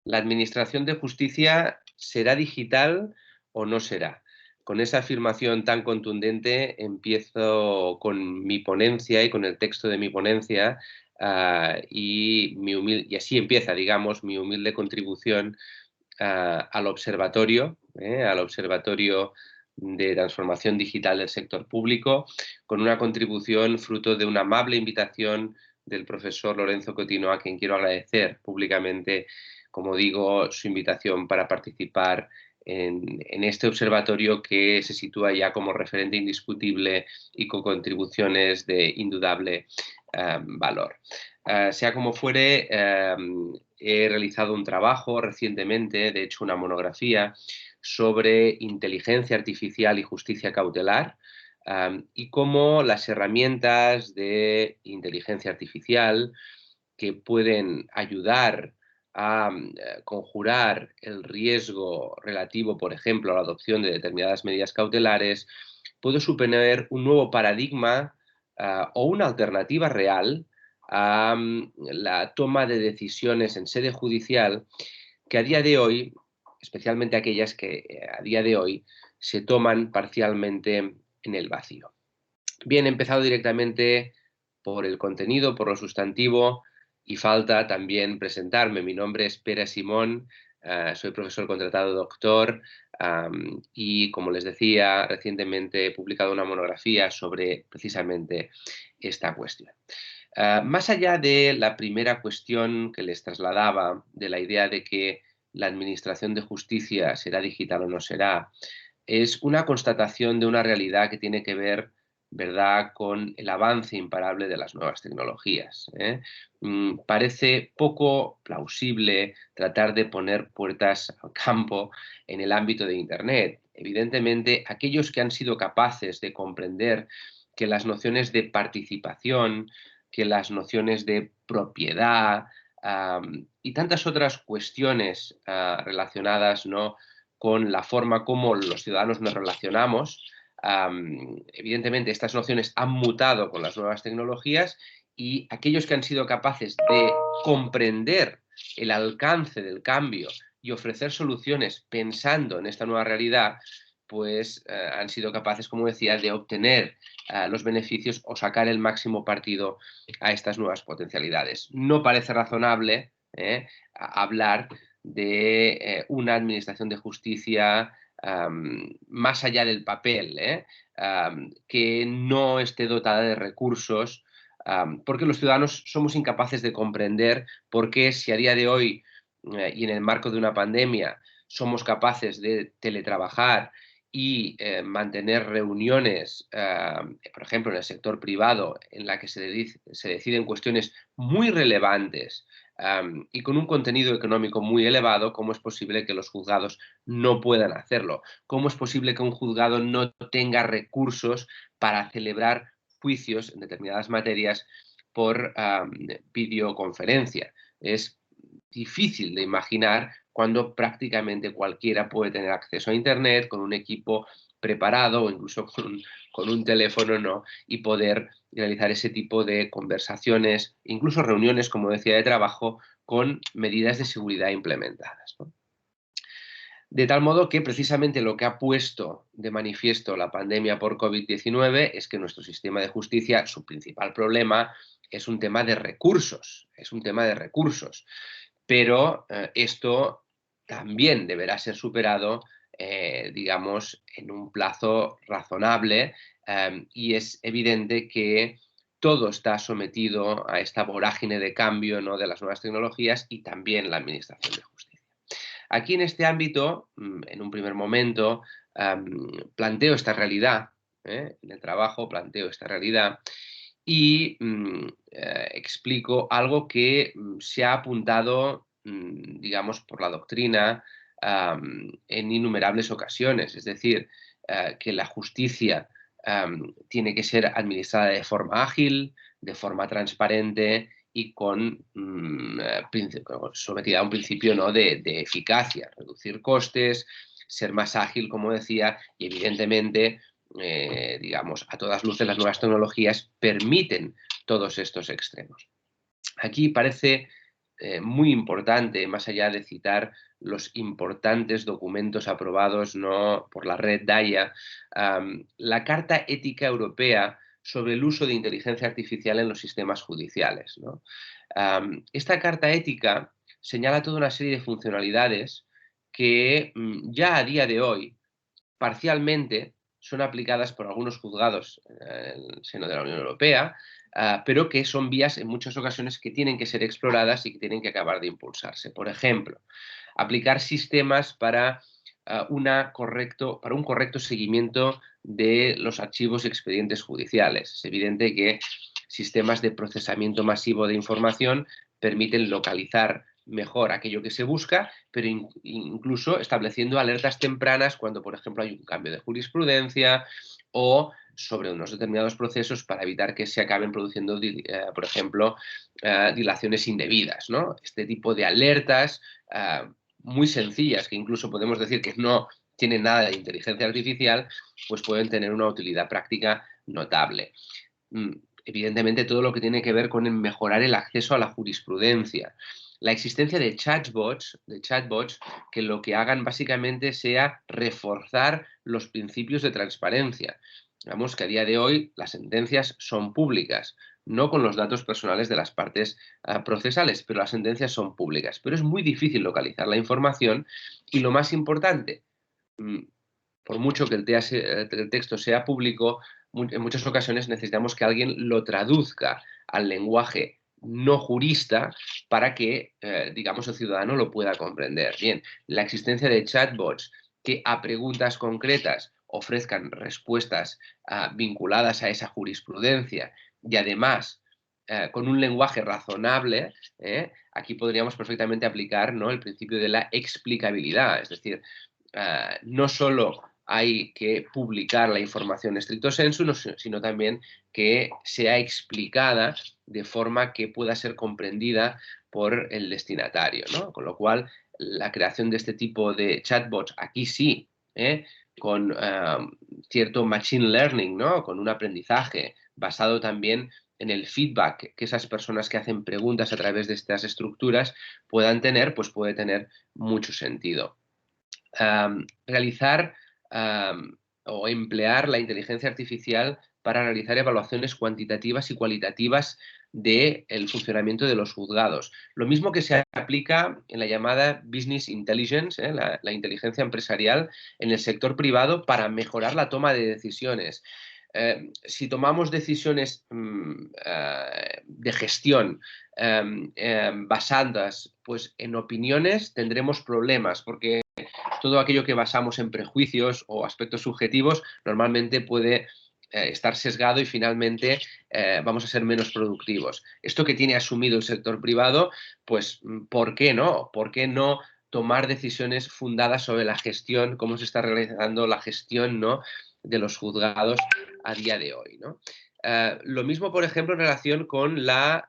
¿La administración de justicia será digital o no será? Con esa afirmación tan contundente empiezo con mi ponencia y con el texto de mi ponencia, y así empieza, digamos, mi humilde contribución al Observatorio de Transformación Digital del Sector Público, con una contribución fruto de una amable invitación del profesor Lorenzo Cotino, a quien quiero agradecer públicamente, como digo, su invitación para participar en este observatorio que se sitúa ya como referente indiscutible y con contribuciones de indudable valor. Sea como fuere, he realizado un trabajo recientemente, de hecho una monografía, sobre inteligencia artificial y justicia cautelar, y cómo las herramientas de inteligencia artificial que pueden ayudar a conjurar el riesgo relativo, por ejemplo, a la adopción de determinadas medidas cautelares, puede suponer un nuevo paradigma o una alternativa real a la toma de decisiones en sede judicial que a día de hoy, especialmente aquellas que a día de hoy se toman parcialmente en el vacío. Bien, he empezado directamente por el contenido, por lo sustantivo, y falta también presentarme. Mi nombre es Pere Simón, soy profesor contratado doctor, y, como les decía, recientemente he publicado una monografía sobre precisamente esta cuestión. Más allá de la primera cuestión que les trasladaba, de la idea de que la administración de justicia será digital o no será, es una constatación de una realidad que tiene que ver, ¿verdad?, con el avance imparable de las nuevas tecnologías, ¿eh? Parece poco plausible tratar de poner puertas al campo en el ámbito de Internet. Evidentemente, aquellos que han sido capaces de comprender que las nociones de participación, que las nociones de propiedad, y tantas otras cuestiones relacionadas, ¿no?, con la forma como los ciudadanos nos relacionamos. Evidentemente, estas nociones han mutado con las nuevas tecnologías, y aquellos que han sido capaces de comprender el alcance del cambio y ofrecer soluciones pensando en esta nueva realidad, pues han sido capaces, como decía, de obtener los beneficios o sacar el máximo partido a estas nuevas potencialidades. No parece razonable hablar de una administración de justicia más allá del papel, que no esté dotada de recursos, porque los ciudadanos somos incapaces de comprender por qué, si a día de hoy y en el marco de una pandemia somos capaces de teletrabajar y mantener reuniones, por ejemplo, en el sector privado, en la que se deciden cuestiones muy relevantes, y con un contenido económico muy elevado, ¿cómo es posible que los juzgados no puedan hacerlo? ¿Cómo es posible que un juzgado no tenga recursos para celebrar juicios en determinadas materias por videoconferencia? Es difícil de imaginar cuando prácticamente cualquiera puede tener acceso a Internet con un equipo preparado o incluso con un teléfono, ¿no?, y poder realizar ese tipo de conversaciones, incluso reuniones, como decía, de trabajo, con medidas de seguridad implementadas, ¿no? De tal modo que precisamente lo que ha puesto de manifiesto la pandemia por COVID-19 es que nuestro sistema de justicia, su principal problema es un tema de recursos, es un tema de recursos. Pero esto también deberá ser superado, digamos, en un plazo razonable, y es evidente que todo está sometido a esta vorágine de cambio, ¿no?, de las nuevas tecnologías, y también la administración de justicia. Aquí, en este ámbito, en un primer momento, planteo esta realidad, en el trabajo planteo esta realidad y explico algo que se ha apuntado, digamos, por la doctrina en innumerables ocasiones. Es decir, que la justicia tiene que ser administrada de forma ágil, de forma transparente y con sometida a un principio, ¿no?, de eficacia, reducir costes, ser más ágil, como decía, y evidentemente, digamos, a todas luces las nuevas tecnologías permiten todos estos extremos. Aquí parece muy importante, más allá de citar los importantes documentos aprobados, ¿no?, por la red DAIA, la Carta Ética Europea sobre el uso de inteligencia artificial en los sistemas judiciales, ¿no? Esta carta ética señala toda una serie de funcionalidades que ya a día de hoy parcialmente son aplicadas por algunos juzgados en el seno de la Unión Europea, pero que son vías en muchas ocasiones que tienen que ser exploradas y que tienen que acabar de impulsarse. Por ejemplo, aplicar sistemas para un correcto seguimiento de los archivos y expedientes judiciales. Es evidente que sistemas de procesamiento masivo de información permiten localizar mejor aquello que se busca, pero incluso estableciendo alertas tempranas cuando, por ejemplo, hay un cambio de jurisprudencia o sobre unos determinados procesos para evitar que se acaben produciendo, por ejemplo, dilaciones indebidas, ¿no? Este tipo de alertas muy sencillas, que incluso podemos decir que no tienen nada de inteligencia artificial, pues pueden tener una utilidad práctica notable. Evidentemente, todo lo que tiene que ver con mejorar el acceso a la jurisprudencia. La existencia de chatbots que lo que hagan básicamente sea reforzar los principios de transparencia. Vamos que a día de hoy las sentencias son públicas, no con los datos personales de las partes procesales, pero las sentencias son públicas. Pero es muy difícil localizar la información y lo más importante, mm, por mucho que el texto sea público, en muchas ocasiones necesitamos que alguien lo traduzca al lenguaje no jurista para que, digamos, el ciudadano lo pueda comprender. Bien, la existencia de chatbots que a preguntas concretas ofrezcan respuestas vinculadas a esa jurisprudencia y además con un lenguaje razonable, aquí podríamos perfectamente aplicar, ¿no?, el principio de la explicabilidad, es decir, no solo hay que publicar la información estricto sensu, sino también que sea explicada de forma que pueda ser comprendida por el destinatario, ¿no? Con lo cual, la creación de este tipo de chatbots, aquí sí, con cierto machine learning, ¿no?, con un aprendizaje basado también en el feedback que esas personas que hacen preguntas a través de estas estructuras puedan tener, pues puede tener mucho sentido. Realizar o emplear la inteligencia artificial para realizar evaluaciones cuantitativas y cualitativas del funcionamiento de los juzgados. Lo mismo que se aplica en la llamada business intelligence, la inteligencia empresarial en el sector privado para mejorar la toma de decisiones. Si tomamos decisiones de gestión basadas, pues, en opiniones, tendremos problemas porque todo aquello que basamos en prejuicios o aspectos subjetivos normalmente puede estar sesgado y finalmente vamos a ser menos productivos. Esto que tiene asumido el sector privado, pues, ¿por qué no? ¿Por qué no tomar decisiones fundadas sobre la gestión, cómo se está realizando la gestión, ¿no?, de los juzgados a día de hoy, ¿no? Lo mismo, por ejemplo, en relación con la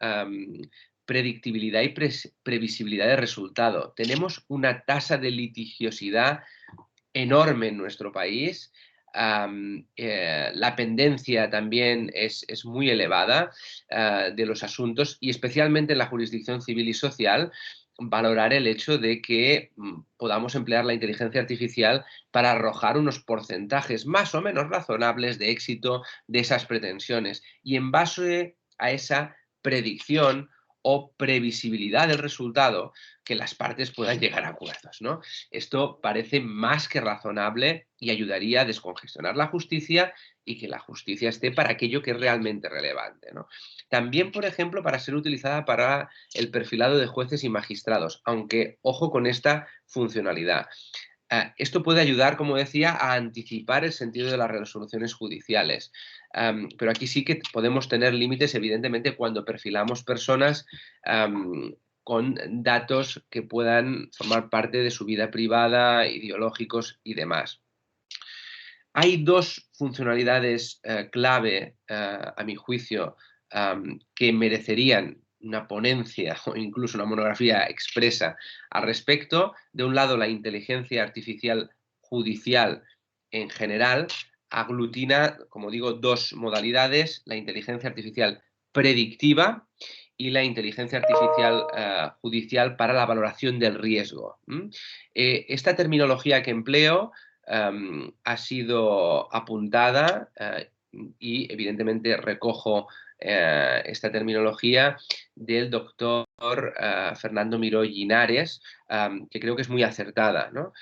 predictibilidad y previsibilidad de resultado. Tenemos una tasa de litigiosidad enorme en nuestro país. La pendencia también es muy elevada de los asuntos y especialmente en la jurisdicción civil y social, valorar el hecho de que podamos emplear la inteligencia artificial para arrojar unos porcentajes más o menos razonables de éxito de esas pretensiones. Y en base a esa predicción o previsibilidad del resultado, que las partes puedan llegar a acuerdos, ¿no? Esto parece más que razonable y ayudaría a descongestionar la justicia y que la justicia esté para aquello que es realmente relevante, ¿no? También, por ejemplo, para ser utilizada para el perfilado de jueces y magistrados, aunque ojo con esta funcionalidad. Esto puede ayudar, como decía, a anticipar el sentido de las resoluciones judiciales. Pero aquí sí que podemos tener límites, evidentemente, cuando perfilamos personas con datos que puedan formar parte de su vida privada, ideológicos y demás. Hay dos funcionalidades clave, a mi juicio, que merecerían una ponencia o incluso una monografía expresa al respecto. De un lado, la inteligencia artificial judicial en general aglutina, como digo, dos modalidades: la inteligencia artificial predictiva y la inteligencia artificial judicial para la valoración del riesgo. Esta terminología que empleo ha sido apuntada y evidentemente recojo esta terminología del doctor Fernando Miró Llinares, que creo que es muy acertada, ¿no?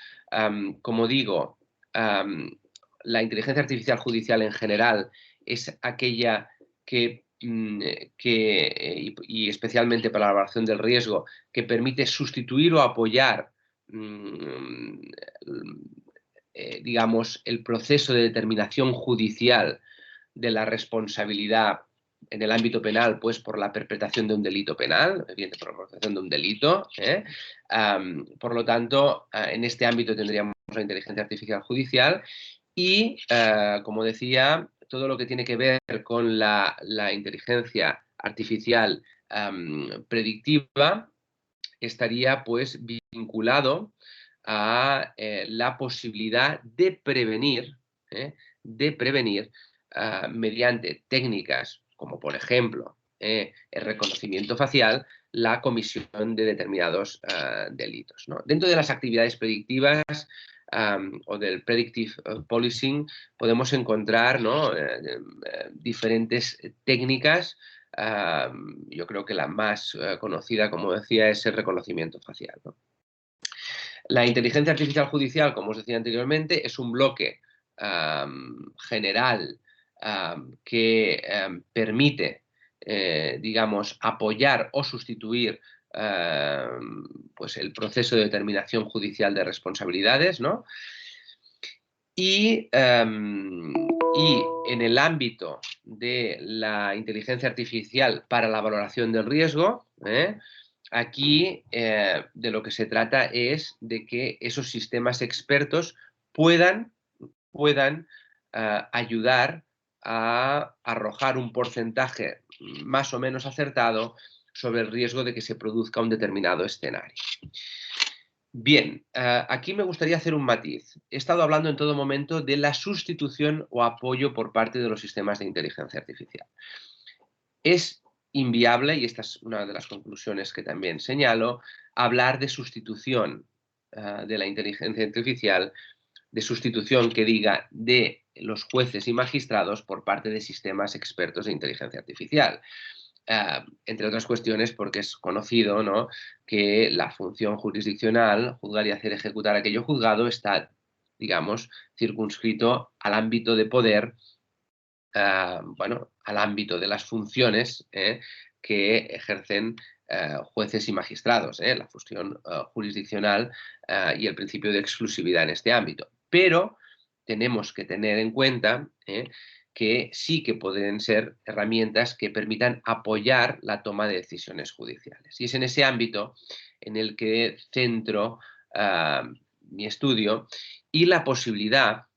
Como digo, la inteligencia artificial judicial en general es aquella y especialmente para la evaluación del riesgo, que permite sustituir o apoyar digamos, el proceso de determinación judicial de la responsabilidad en el ámbito penal, pues por la perpetración de un delito penal, evidentemente por la perpetración de un delito. Por lo tanto, en este ámbito tendríamos la inteligencia artificial judicial y, como decía, todo lo que tiene que ver con la inteligencia artificial predictiva estaría pues vinculado a la posibilidad de prevenir, mediante técnicas como por ejemplo el reconocimiento facial, la comisión de determinados delitos, ¿no? Dentro de las actividades predictivas o del predictive policing podemos encontrar, ¿no? Diferentes técnicas. Yo creo que la más conocida, como decía, es el reconocimiento facial, ¿no? La inteligencia artificial judicial, como os decía anteriormente, es un bloque general que permite, digamos, apoyar o sustituir pues el proceso de determinación judicial de responsabilidades, ¿no? Y en el ámbito de la inteligencia artificial para la valoración del riesgo, aquí de lo que se trata es de que esos sistemas expertos puedan ayudar a arrojar un porcentaje más o menos acertado sobre el riesgo de que se produzca un determinado escenario. Bien, aquí me gustaría hacer un matiz. He estado hablando en todo momento de la sustitución o apoyo por parte de los sistemas de inteligencia artificial. Es inviable, y esta es una de las conclusiones que también señalo, hablar de sustitución de la inteligencia artificial, de sustitución que diga de los jueces y magistrados por parte de sistemas expertos de inteligencia artificial. Entre otras cuestiones porque es conocido, ¿no?, que la función jurisdiccional, juzgar y hacer ejecutar aquello juzgado, está, digamos, circunscrito al ámbito de poder, bueno, al ámbito de las funciones que ejercen jueces y magistrados, la función jurisdiccional y el principio de exclusividad en este ámbito. Pero tenemos que tener en cuenta que sí que pueden ser herramientas que permitan apoyar la toma de decisiones judiciales. Y es en ese ámbito en el que centro mi estudio y la posibilidad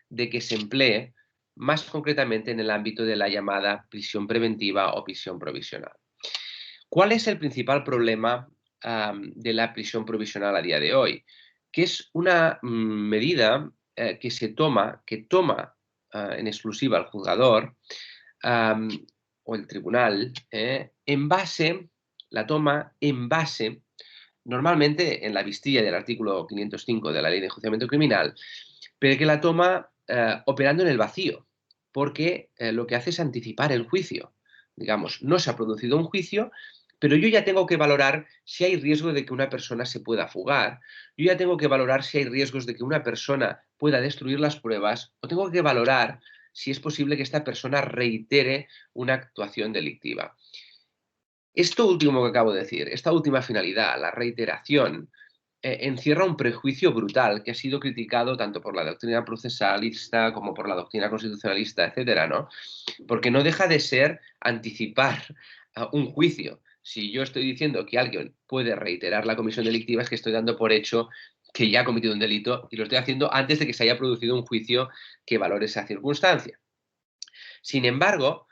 de que se emplee más concretamente en el ámbito de la llamada prisión preventiva o prisión provisional. ¿Cuál es el principal problema de la prisión provisional a día de hoy? Que es una medida que toma en exclusiva el juzgador o el tribunal la toma en base, normalmente en la vistilla del artículo 505 de la Ley de Enjuiciamiento Criminal, pero que la toma operando en el vacío, porque lo que hace es anticipar el juicio. Digamos, no se ha producido un juicio, pero yo ya tengo que valorar si hay riesgo de que una persona se pueda fugar, yo ya tengo que valorar si hay riesgos de que una persona pueda destruir las pruebas, o tengo que valorar si es posible que esta persona reitere una actuación delictiva. Esto último que acabo de decir, esta última finalidad, la reiteración, encierra un prejuicio brutal que ha sido criticado tanto por la doctrina procesalista como por la doctrina constitucionalista, etcétera, ¿no? Porque no deja de ser anticipar un juicio. Si yo estoy diciendo que alguien puede reiterar la comisión delictiva, es que estoy dando por hecho que ya ha cometido un delito y lo estoy haciendo antes de que se haya producido un juicio que valore esa circunstancia. Sin embargo,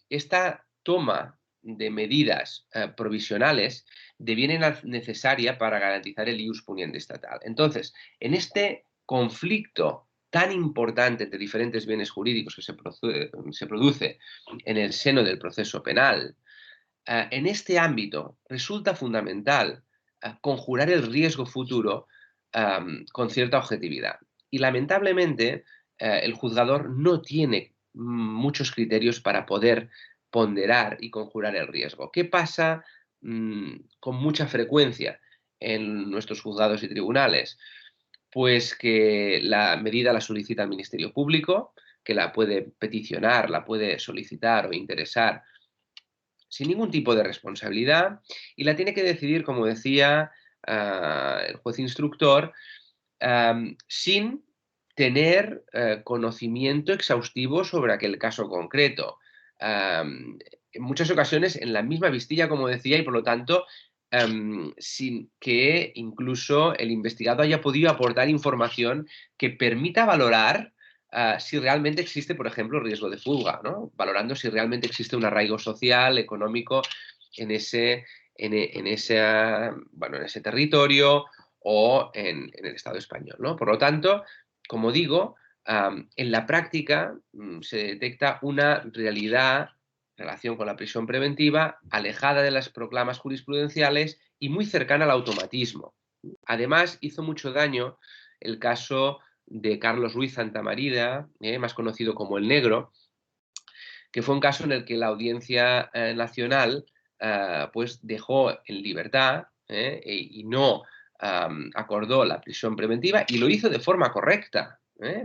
esta toma de medidas provisionales deviene necesaria para garantizar el ius puniendi estatal. Entonces, en este conflicto tan importante entre diferentes bienes jurídicos que se produce en el seno del proceso penal, En este ámbito resulta fundamental conjurar el riesgo futuro con cierta objetividad. Y lamentablemente el juzgador no tiene muchos criterios para poder ponderar y conjurar el riesgo. ¿Qué pasa con mucha frecuencia en nuestros juzgados y tribunales? Pues que la medida la solicita el Ministerio Público, que la puede peticionar, la puede solicitar o interesar sin ningún tipo de responsabilidad y la tiene que decidir, como decía el juez instructor, sin tener conocimiento exhaustivo sobre aquel caso concreto. En muchas ocasiones en la misma vistilla, como decía, y por lo tanto, sin que incluso el investigado haya podido aportar información que permita valorar si realmente existe, por ejemplo, riesgo de fuga, ¿no? Valorando si realmente existe un arraigo social, económico en ese, bueno, en ese territorio o en el Estado español, ¿no? Por lo tanto, como digo, en la práctica se detecta una realidad, relación con la prisión preventiva, alejada de las proclamas jurisprudenciales y muy cercana al automatismo. Además, hizo mucho daño el caso de Carlos Ruiz Santamarina, más conocido como el Negro, que fue un caso en el que la Audiencia Nacional pues dejó en libertad y no acordó la prisión preventiva y lo hizo de forma correcta,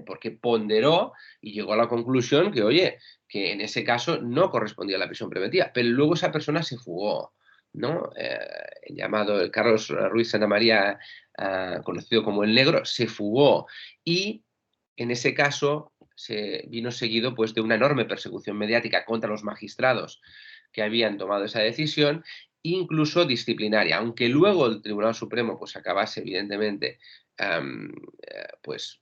porque ponderó y llegó a la conclusión que, oye, que en ese caso no correspondía a la prisión preventiva, pero luego esa persona se fugó, ¿no? El llamado el Carlos Ruiz Santamaría, conocido como el Negro, se fugó y en ese caso se vino seguido pues, de una enorme persecución mediática contra los magistrados que habían tomado esa decisión, incluso disciplinaria, aunque luego el Tribunal Supremo pues, acabase, evidentemente, pues,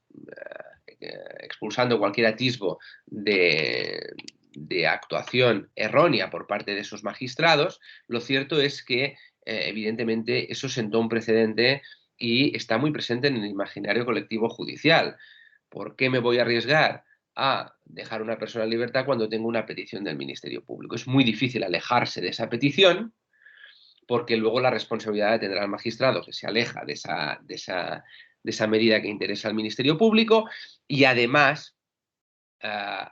expulsando cualquier atisbo de actuación errónea por parte de esos magistrados, lo cierto es que, evidentemente, eso sentó un precedente y está muy presente en el imaginario colectivo judicial. ¿Por qué me voy a arriesgar a dejar a una persona en libertad cuando tengo una petición del Ministerio Público? Es muy difícil alejarse de esa petición porque luego la responsabilidad la tendrá el magistrado que se aleja de esa medida que interesa al Ministerio Público y además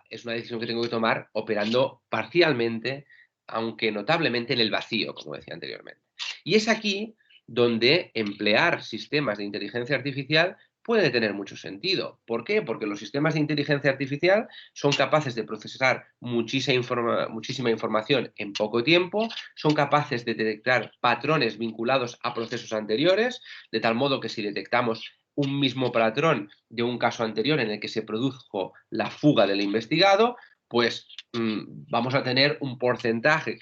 es una decisión que tengo que tomar operando parcialmente, aunque notablemente en el vacío, como decía anteriormente. Y es aquí donde emplear sistemas de inteligencia artificial puede tener mucho sentido. ¿Por qué? Porque los sistemas de inteligencia artificial son capaces de procesar muchísima información en poco tiempo, son capaces de detectar patrones vinculados a procesos anteriores, de tal modo que si detectamos un mismo patrón de un caso anterior en el que se produjo la fuga del investigado, pues vamos a tener un porcentaje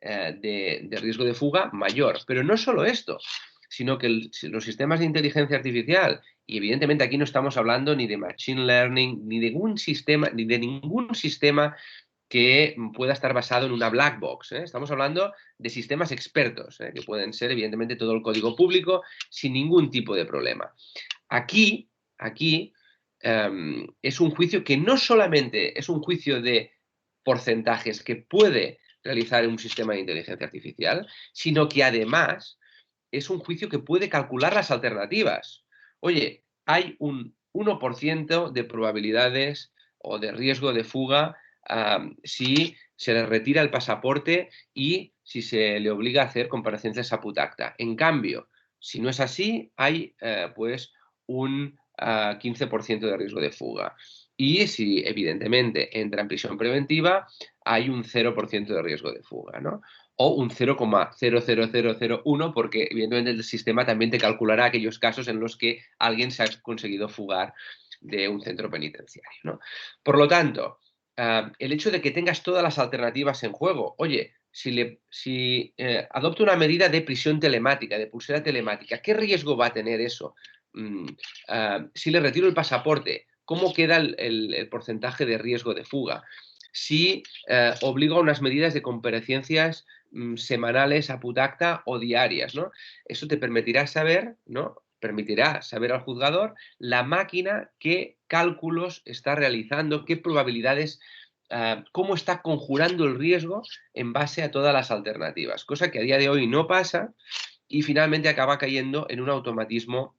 de riesgo de fuga mayor. Pero no solo esto, sino que los sistemas de inteligencia artificial, y evidentemente aquí no estamos hablando ni de machine learning, ni de ningún sistema que pueda estar basado en una black box. Estamos hablando de sistemas expertos, que pueden ser evidentemente todo el código público sin ningún tipo de problema. Aquí es un juicio que no solamente es un juicio de porcentajes que puede realizar un sistema de inteligencia artificial, sino que además es un juicio que puede calcular las alternativas. Oye, hay un 1% de probabilidades o de riesgo de fuga si se le retira el pasaporte y si se le obliga a hacer comparecencias a putacta. En cambio, si no es así, hay pues un 15% de riesgo de fuga. Y si evidentemente entra en prisión preventiva, hay un 0% de riesgo de fuga, ¿no? O un 0,00001, porque evidentemente el sistema también te calculará aquellos casos en los que alguien se ha conseguido fugar de un centro penitenciario, ¿no? Por lo tanto, el hecho de que tengas todas las alternativas en juego, oye, si adopto una medida de prisión telemática, de pulsera telemática, ¿qué riesgo va a tener eso? Mm, si le retiro el pasaporte, ¿cómo queda el porcentaje de riesgo de fuga? Si obligo a unas medidas de comparecencias semanales a putacta o diarias, ¿no? Eso te permitirá saber, ¿no? Permitirá saber al juzgador la máquina qué cálculos está realizando, qué probabilidades cómo está conjurando el riesgo en base a todas las alternativas, cosa que a día de hoy no pasa y finalmente acaba cayendo en un automatismo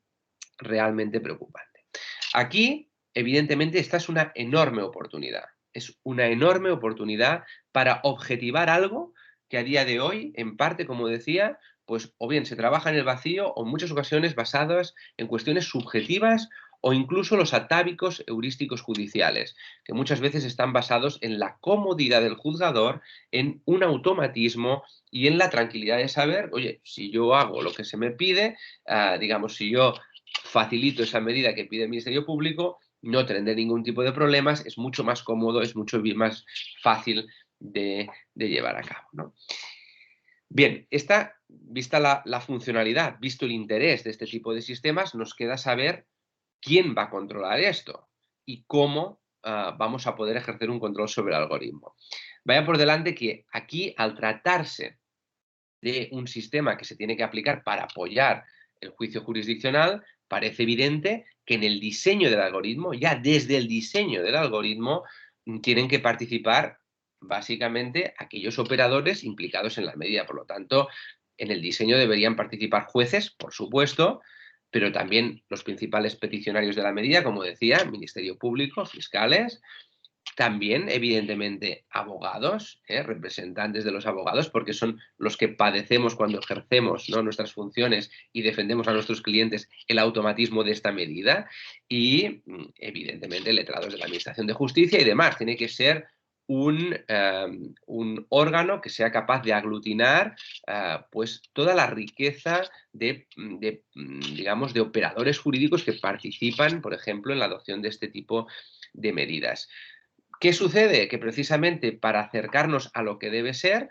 realmente preocupante. Aquí, evidentemente, esta es una enorme oportunidad. Es una enorme oportunidad para objetivar algo que a día de hoy, en parte, como decía, pues o bien se trabaja en el vacío o en muchas ocasiones basadas en cuestiones subjetivas o incluso los atávicos heurísticos judiciales, que muchas veces están basados en la comodidad del juzgador, en un automatismo y en la tranquilidad de saber, oye, si yo hago lo que se me pide, digamos, si yo facilito esa medida que pide el Ministerio Público, no tendré ningún tipo de problemas, es mucho más cómodo, es mucho más fácil de llevar a cabo, ¿no? Bien, vista la funcionalidad, visto el interés de este tipo de sistemas, nos queda saber quién va a controlar esto y cómo vamos a poder ejercer un control sobre el algoritmo. Vaya por delante que aquí, al tratarse de un sistema que se tiene que aplicar para apoyar el juicio jurisdiccional, parece evidente que en el diseño del algoritmo, ya desde el diseño del algoritmo, tienen que participar básicamente aquellos operadores implicados en la medida. Por lo tanto, en el diseño deberían participar jueces, por supuesto, pero también los principales peticionarios de la medida, como decía, Ministerio Público, fiscales, también, evidentemente, abogados, representantes de los abogados, porque son los que padecemos cuando ejercemos, ¿no?, nuestras funciones y defendemos a nuestros clientes el automatismo de esta medida. Y, evidentemente, letrados de la Administración de Justicia y demás. Tiene que ser un órgano que sea capaz de aglutinar pues toda la riqueza digamos, de operadores jurídicos que participan, por ejemplo, en la adopción de este tipo de medidas. ¿Qué sucede? Que precisamente para acercarnos a lo que debe ser,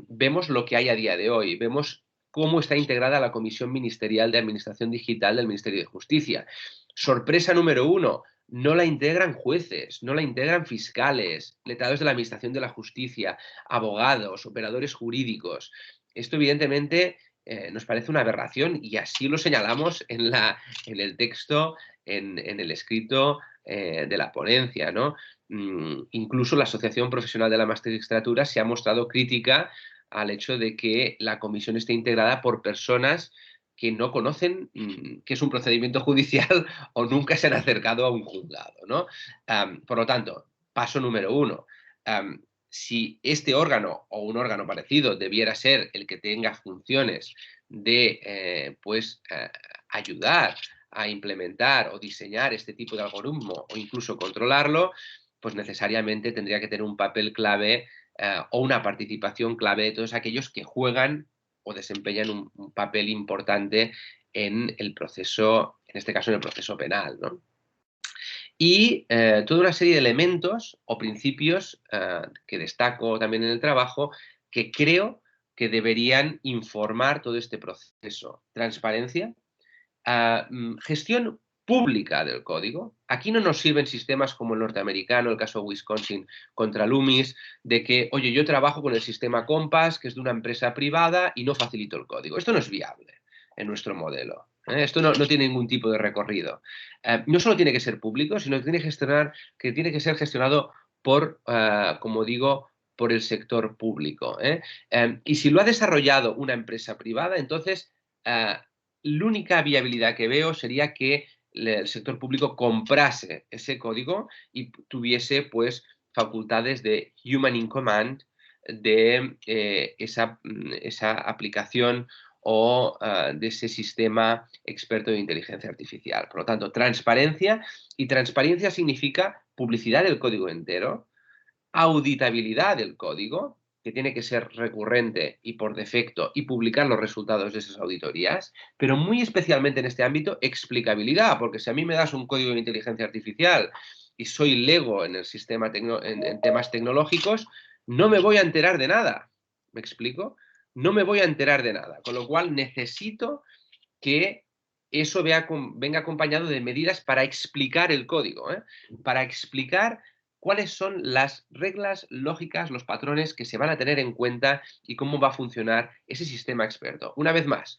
vemos lo que hay a día de hoy, vemos cómo está integrada la Comisión Ministerial de Administración Digital del Ministerio de Justicia. Sorpresa número uno, no la integran jueces, no la integran fiscales, letrados de la Administración de la Justicia, abogados, operadores jurídicos. Esto evidentemente nos parece una aberración y así lo señalamos en el texto, en el escrito de la ponencia, ¿no? Incluso la Asociación Profesional de la Magistratura se ha mostrado crítica al hecho de que la comisión esté integrada por personas que no conocen qué es un procedimiento judicial o nunca se han acercado a un juzgado, ¿no? Por lo tanto, paso número uno. Si este órgano o un órgano parecido debiera ser el que tenga funciones de ayudar a implementar o diseñar este tipo de algoritmo o incluso controlarlo, pues necesariamente tendría que tener un papel clave o una participación clave de todos aquellos que juegan o desempeñan un papel importante en el proceso, en este caso en el proceso penal, ¿no? Y toda una serie de elementos o principios que destaco también en el trabajo que creo que deberían informar todo este proceso. Transparencia, gestión pública del código. Aquí no nos sirven sistemas como el norteamericano, el caso de Wisconsin contra Loomis, de que, oye, yo trabajo con el sistema Compass, que es de una empresa privada, y no facilito el código. Esto no es viable en nuestro modelo. Esto no tiene ningún tipo de recorrido. No solo tiene que ser público, sino que tiene que ser gestionado por, como digo, por el sector público. Y si lo ha desarrollado una empresa privada, entonces la única viabilidad que veo sería que el sector público comprase ese código y tuviese pues facultades de human in command de esa aplicación o de ese sistema experto de inteligencia artificial. Por lo tanto, transparencia, y transparencia significa publicidad del código entero, auditabilidad del código, que tiene que ser recurrente y por defecto, y publicar los resultados de esas auditorías, pero muy especialmente en este ámbito, explicabilidad, porque si a mí me das un código de inteligencia artificial y soy lego en el sistema en temas tecnológicos, no me voy a enterar de nada. ¿Me explico? No me voy a enterar de nada, con lo cual necesito que eso venga acompañado de medidas para explicar el código, para explicar cuáles son las reglas lógicas, los patrones que se van a tener en cuenta y cómo va a funcionar ese sistema experto. Una vez más,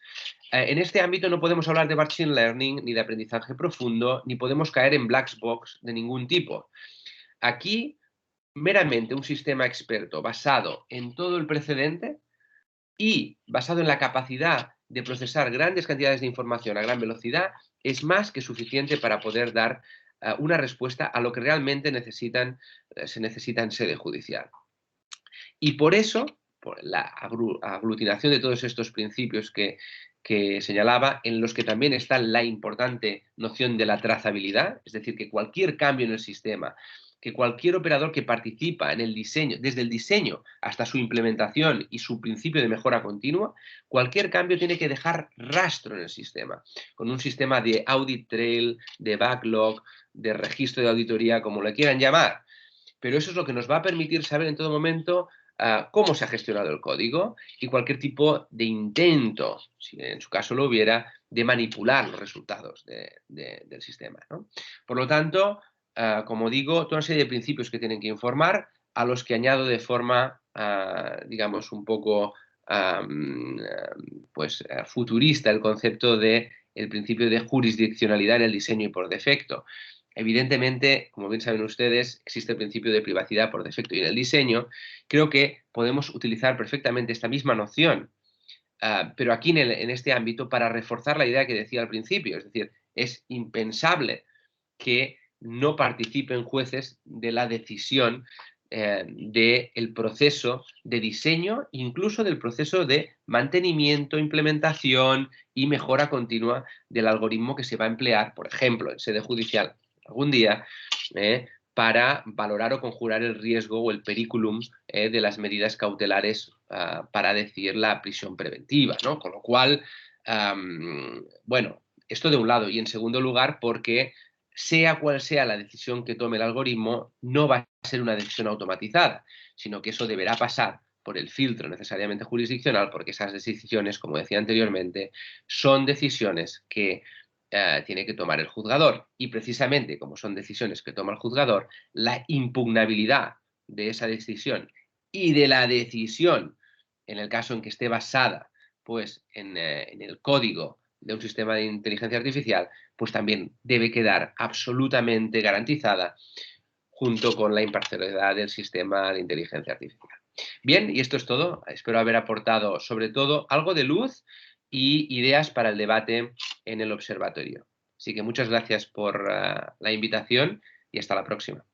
en este ámbito no podemos hablar de machine learning, ni de aprendizaje profundo, ni podemos caer en black box de ningún tipo. Aquí meramente un sistema experto basado en todo el precedente y basado en la capacidad de procesar grandes cantidades de información a gran velocidad, es más que suficiente para poder dar una respuesta a lo que realmente se necesita en sede judicial. Y por eso, por la aglutinación de todos estos principios que señalaba, en los que también está la importante noción de la trazabilidad, es decir, que cualquier cambio en el sistema, que cualquier operador que participa en el diseño, desde el diseño hasta su implementación y su principio de mejora continua, cualquier cambio tiene que dejar rastro en el sistema, con un sistema de audit trail, de backlog, de registro de auditoría, como le quieran llamar. Pero eso es lo que nos va a permitir saber en todo momento cómo se ha gestionado el código y cualquier tipo de intento, si en su caso lo hubiera, de manipular los resultados del sistema, ¿no? Por lo tanto, como digo, toda una serie de principios que tienen que informar, a los que añado de forma, digamos, un poco futurista el concepto de el principio de jurisdiccionalidad en el diseño y por defecto. Evidentemente, como bien saben ustedes, existe el principio de privacidad por defecto y en el diseño creo que podemos utilizar perfectamente esta misma noción, pero aquí en este ámbito para reforzar la idea que decía al principio, es decir, es impensable que no participen jueces de la decisión del proceso de diseño, incluso del proceso de mantenimiento, implementación y mejora continua del algoritmo que se va a emplear, por ejemplo, en sede judicial algún día, para valorar o conjurar el riesgo o el periculum de las medidas cautelares para decir la prisión preventiva, ¿no? Con lo cual, bueno, esto de un lado. Y en segundo lugar, porque sea cual sea la decisión que tome el algoritmo, no va a ser una decisión automatizada, sino que eso deberá pasar por el filtro necesariamente jurisdiccional, porque esas decisiones, como decía anteriormente, son decisiones que tiene que tomar el juzgador. Y precisamente, como son decisiones que toma el juzgador, la impugnabilidad de esa decisión y de la decisión, en el caso en que esté basada pues, en el código de un sistema de inteligencia artificial, pues también debe quedar absolutamente garantizada junto con la imparcialidad del sistema de inteligencia artificial. Bien, y esto es todo. Espero haber aportado sobre todo algo de luz y ideas para el debate en el observatorio. Así que muchas gracias por la invitación y hasta la próxima.